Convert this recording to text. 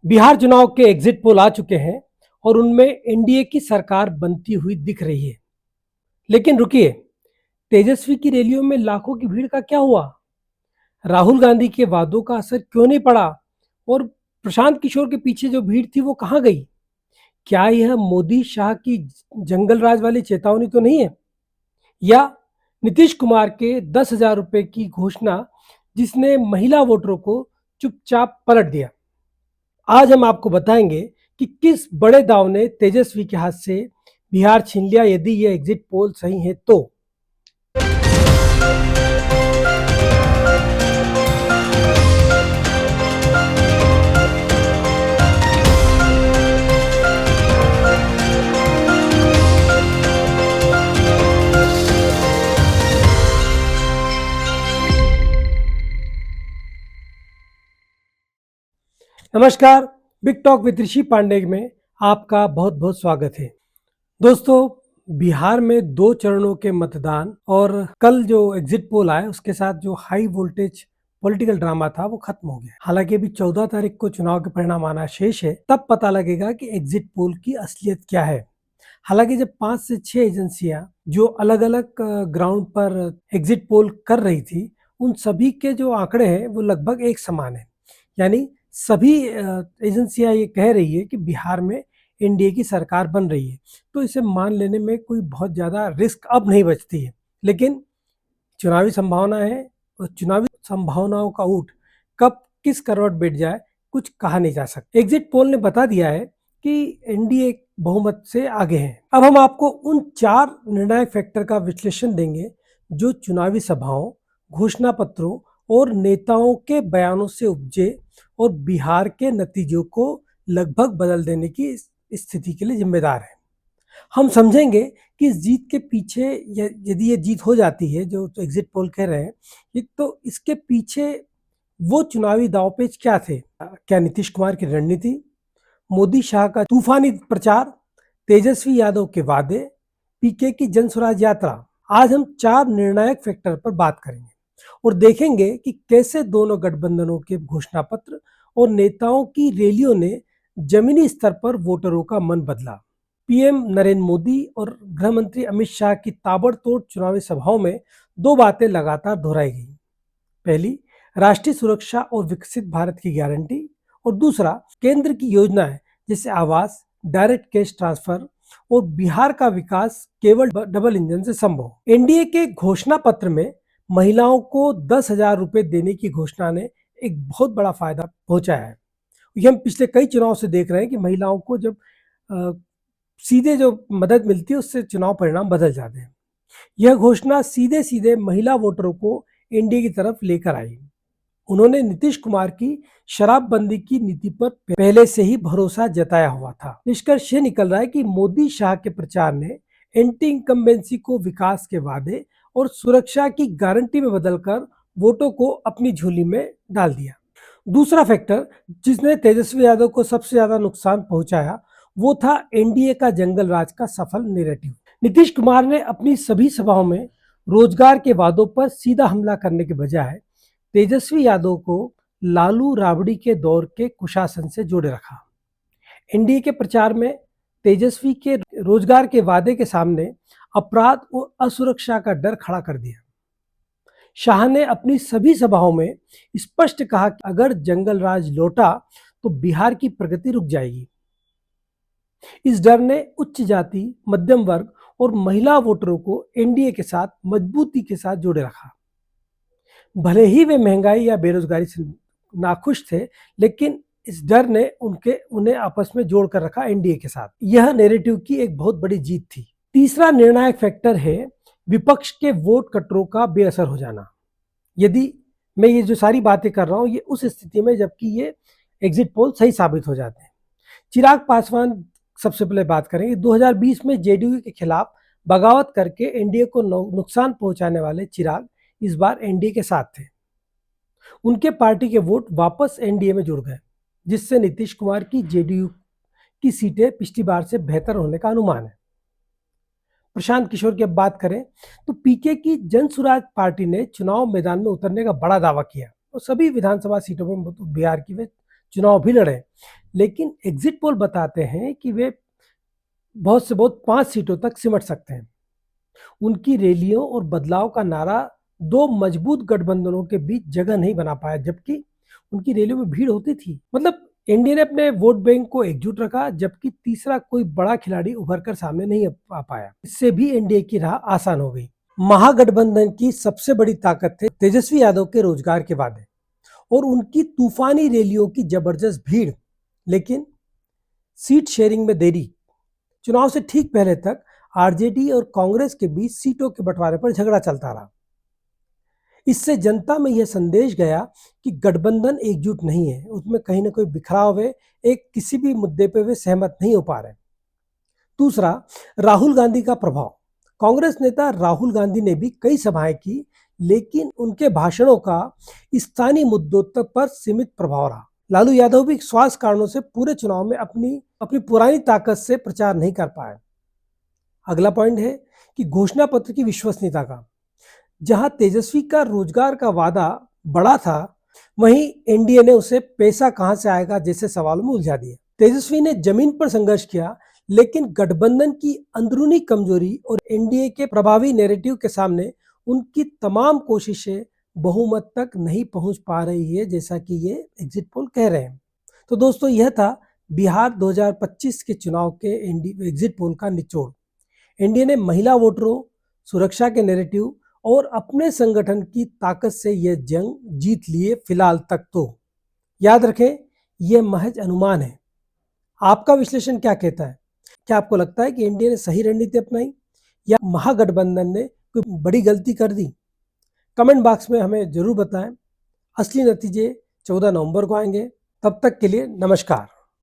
बिहार चुनाव के exit poll आ चुके हैं और उनमें एनडीए की सरकार बनती हुई दिख रही है। लेकिन रुकिए, तेजस्वी की रैलियों में लाखों की भीड़ का क्या हुआ? राहुल गांधी के वादों का असर क्यों नहीं पड़ा? और प्रशांत किशोर के पीछे जो भीड़ थी वो कहां गई? क्या यह मोदी शाह की जंगल राज वाली चेतावनी तो नहीं है? या नीतीश कुमार के 10,000 रुपए की घोषणा जिसने महिला वोटरों को चुपचाप पलट दिया? आज हम आपको बताएंगे कि किस बड़े दाव ने तेजस्वी के हाथ से बिहार छीन लिया यदि ये एग्जिट पोल सही है तो। नमस्कार, बिग टॉक विद ऋषि पांडे में आपका बहुत बहुत स्वागत है। दोस्तों, बिहार में 2 चरणों के मतदान और कल जो एग्जिट पोल आए उसके साथ जो हाई वोल्टेज पॉलिटिकल ड्रामा था वो खत्म हो गया। हालांकि अभी 14 तारीख को चुनाव के परिणाम आना शेष है, तब पता लगेगा कि एग्जिट पोल की असलियत क्या है। हालांकि जब 5 से 6 एजेंसियां जो अलग अलग ग्राउंड पर एग्जिट पोल कर रही थी, उन सभी के जो आंकड़े हैं वो लगभग एक समान है। यानी सभी एजेंसियां ये कह रही है कि बिहार में एनडीए की सरकार बन रही है, तो इसे मान लेने में कोई बहुत ज़्यादा रिस्क अब नहीं बचती है। लेकिन चुनावी संभावना है और चुनावी संभावनाओं का ऊँट कब किस करवट बैठ जाए कुछ कहा नहीं जा सकता। एग्जिट पोल ने बता दिया है कि एनडीए बहुमत से आगे हैं। अब हम आपको उन 4 निर्णायक फैक्टर का विश्लेषण देंगे जो चुनावी सभाओं, घोषणा पत्रों और नेताओं के बयानों से उपजे और बिहार के नतीजों को लगभग बदल देने की स्थिति के लिए जिम्मेदार है। हम समझेंगे कि इस जीत के पीछे यदि ये जीत हो जाती है जो एग्जिट पोल कह रहे हैं, तो इसके पीछे वो चुनावी दांवपेच क्या थे? क्या नीतीश कुमार की रणनीति, मोदी शाह का तूफानी प्रचार, तेजस्वी यादव के वादे, पीके की जन स्वराज यात्रा? आज हम 4 निर्णायक फैक्टर पर बात करेंगे और देखेंगे कि कैसे दोनों गठबंधनों के घोषणा पत्र और नेताओं की रैलियों ने जमीनी स्तर पर वोटरों का मन बदला। पीएम नरेंद्र मोदी और गृह मंत्री अमित शाह की ताबड़तोड़ चुनावी सभाओं में 2 बातें लगातार दोहराई गई। पहली, राष्ट्रीय सुरक्षा और विकसित भारत की गारंटी, और दूसरा, केंद्र की योजनाएं जैसे आवास, डायरेक्ट कैश ट्रांसफर और बिहार का विकास केवल डबल इंजन से संभव। एनडीए के घोषणा पत्र में महिलाओं को 10,000 रुपए देने की घोषणा ने एक बहुत बड़ा फायदा पहुंचाया है। ये हम पिछले कई चुनाव से देख रहे हैं कि महिलाओं को जब सीधे जो मदद मिलती है उससे चुनाव परिणाम बदल जाते हैं। यह घोषणा सीधे सीधे महिला वोटरों को एनडीए की तरफ लेकर आई। उन्होंने नीतीश कुमार की शराबबंदी की नीति पर पहले से ही भरोसा जताया हुआ था। निष्कर्ष ये निकल रहा है कि मोदी शाह के प्रचार ने एंटी इनकम्बेंसी को विकास के वादे और सुरक्षा की गारंटी में बदलकर वोटों को अपनी झोली में डाल दिया। दूसरा फैक्टर जिसने तेजस्वी यादव को सबसे ज्यादा नुकसान पहुंचाया वो था एनडीए का जंगल राज का सफल नैरेटिव। नीतीश कुमार ने अपनी सभी सभाओं में रोजगार के वादों पर सीधा हमला करने के बजाय तेजस्वी यादव को लालू राबड़ी के दौर के कुशासन से जोड़े रखा। एनडीए के प्रचार में तेजस्वी के रोजगार के वादे के सामने अपराध और असुरक्षा का डर खड़ा कर दिया। शाह ने अपनी सभी सभाओं में स्पष्ट कहा कि अगर जंगल राज लौटा तो बिहार की प्रगति रुक जाएगी। इस डर ने उच्च जाति, मध्यम वर्ग और महिला वोटरों को एनडीए के साथ मजबूती के साथ जोड़े रखा। भले ही वे महंगाई या बेरोजगारी से नाखुश थे, लेकिन इस डर ने उन्हें आपस में जोड़ कर रखा एनडीए के साथ। यह नैरेटिव की एक बहुत बड़ी जीत थी। तीसरा निर्णायक फैक्टर है विपक्ष के वोट कटरों का बेअसर हो जाना। यदि मैं ये जो सारी बातें कर रहा हूं ये उस स्थिति में जबकि ये एग्जिट पोल सही साबित हो जाते हैं। चिराग पासवान सबसे पहले बात करेंगे। 2020 में जेडीयू के खिलाफ बगावत करके एनडीए को नुकसान पहुंचाने वाले चिराग इस बार एनडीए के साथ थे। उनके पार्टी के वोट वापस एनडीए में जुड़ गए, जिससे नीतीश कुमार की जेडीयू की सीटें पिछली बार से बेहतर होने का अनुमान है। प्रशांत किशोर की अब बात करें तो पीके की जन स्वराज पार्टी ने चुनाव मैदान में उतरने का बड़ा दावा किया और सभी विधानसभा सीटों में बिहार की वे चुनाव भी लड़े। लेकिन एग्जिट पोल बताते हैं कि वे बहुत से बहुत 5 सीटों तक सिमट सकते हैं। उनकी रैलियों और बदलाव का नारा दो मजबूत गठबंधनों के बीच जगह नहीं बना पाया, जबकि उनकी रैलियों में भीड़ होती थी। मतलब एनडीए ने अपने वोट बैंक को एकजुट रखा, जबकि तीसरा कोई बड़ा खिलाड़ी उभर कर सामने नहीं आ पाया। इससे भी एनडीए की राह आसान हो गई। महागठबंधन की सबसे बड़ी ताकत थे तेजस्वी यादव के रोजगार के वादे और उनकी तूफानी रैलियों की जबरदस्त भीड़। लेकिन सीट शेयरिंग में देरी। चुनाव से ठीक पहले तक आरजेडी और कांग्रेस के बीच सीटों के बंटवारे पर झगड़ा चलता रहा। इससे जनता में यह संदेश गया कि गठबंधन एकजुट नहीं है, उसमें कहीं ना कोई बिखराव है, एक किसी भी मुद्दे पे वे सहमत नहीं हो पा रहे। दूसरा, राहुल गांधी का प्रभाव। कांग्रेस नेता राहुल गांधी ने भी कई सभाएं की, लेकिन उनके भाषणों का स्थानीय मुद्दों तक पर सीमित प्रभाव रहा। लालू यादव भी स्वास्थ्य कारणों से पूरे चुनाव में अपनी पुरानी ताकत से प्रचार नहीं कर पाए। अगला पॉइंट है कि घोषणा पत्र की विश्वसनीयता का। जहां तेजस्वी का रोजगार का वादा बड़ा था, वहीं एनडीए ने उसे पैसा कहां से आएगा जैसे सवालों में उलझा दिया। तेजस्वी ने जमीन पर संघर्ष किया, लेकिन गठबंधन की अंदरूनी कमजोरी और एनडीए के प्रभावी नैरेटिव के सामने उनकी तमाम कोशिशें बहुमत तक नहीं पहुंच पा रही है, जैसा कि ये एग्जिट पोल कह रहे हैं। तो दोस्तों, यह था बिहार 2025 के चुनाव के एग्जिट पोल का निचोड़। एनडीए ने महिला वोटरों, सुरक्षा के नैरेटिव और अपने संगठन की ताकत से यह जंग जीत लिए फिलहाल तक। तो याद रखें, यह महज अनुमान है। आपका विश्लेषण क्या कहता है? क्या आपको लगता है कि एनडीए ने सही रणनीति अपनाई या महागठबंधन ने कोई बड़ी गलती कर दी? कमेंट बॉक्स में हमें जरूर बताएं। असली नतीजे 14 नवंबर को आएंगे। तब तक के लिए नमस्कार।